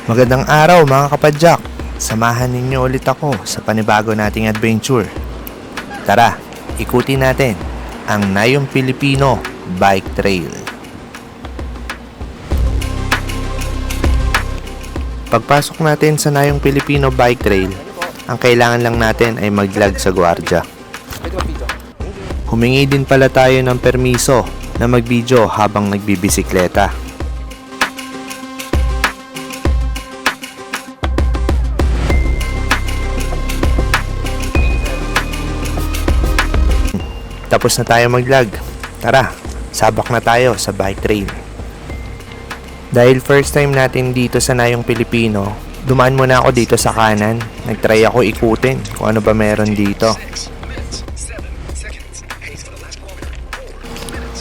Magandang araw mga kapadyak! Samahan ninyo ulit ako sa panibago nating adventure. Tara, ikutin natin ang Nayong Pilipino Bike Trail. Pagpasok natin sa Nayong Pilipino Bike Trail, ang kailangan lang natin ay maglag sa gwardya. Humingi din pala tayo ng permiso na mag-video habang nagbibisikleta. Tapos na tayo mag-vlog. Tara, sabak na tayo sa bike trail. Dahil first time natin dito sa Nayong Pilipino, dumaan muna ako dito sa kanan. Nagtry ako ikutin kung ano ba meron dito.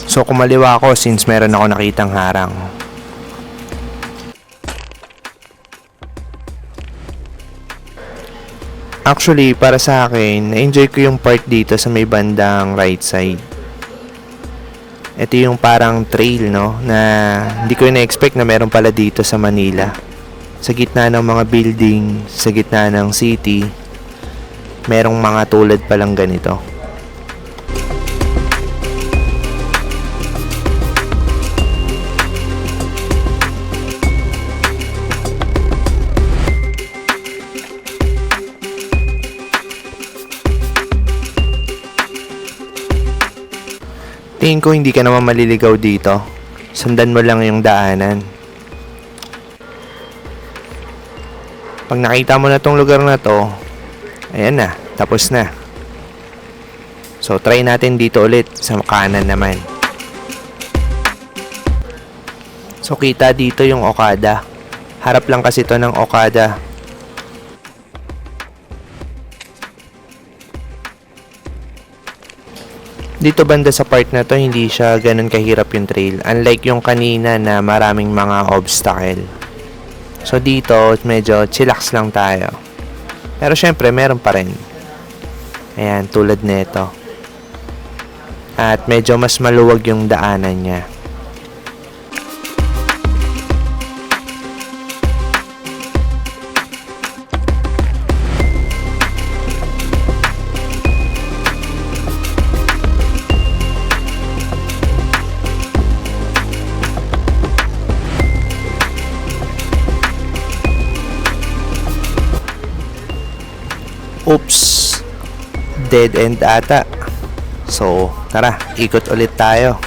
So kumaliwa ako since meron ako nakitang harang. Actually, para sa akin, na-enjoy ko yung part dito sa may bandang right side. Ito yung parang trail, no? Na hindi ko na-expect na meron pala dito sa Manila. Sa gitna ng mga building, sa gitna ng city, merong mga tulad palang ganito. Tingin ko hindi ka naman maliligaw dito. Sundan mo lang yung daanan. Pag nakita mo na tong lugar na to, ayan na, tapos na. So try natin dito ulit sa kanan naman. So kita dito yung Okada. Harap lang kasi to ng Okada. Dito banda sa part na to, hindi siya ganun kahirap yung trail. Unlike yung kanina na maraming mga obstacle. So dito, medyo chillax lang tayo. Pero syempre, meron pa rin. Ayan, tulad nito. At medyo mas maluwag yung daanan niya. Oops, dead end ata. So, tara, ikot ulit tayo.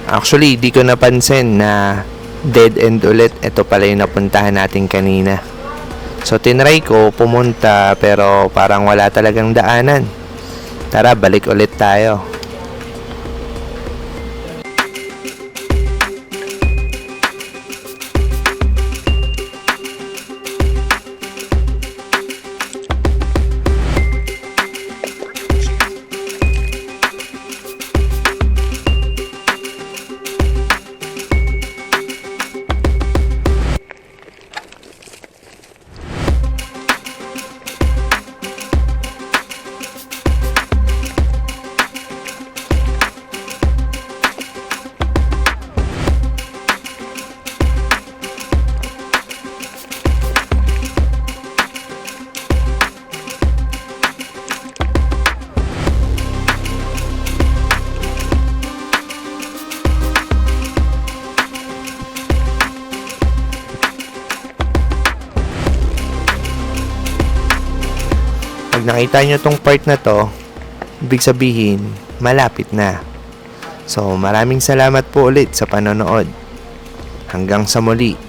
Actually, di ko napansin na dead end ulit. Ito pala yung napuntahan natin kanina. So, tinry ko pumunta pero parang wala talagang daanan. Tara, balik ulit tayo. Pag nakita nyo tong part na to, ibig sabihin, malapit na. So, maraming salamat po ulit sa panonood. Hanggang sa muli.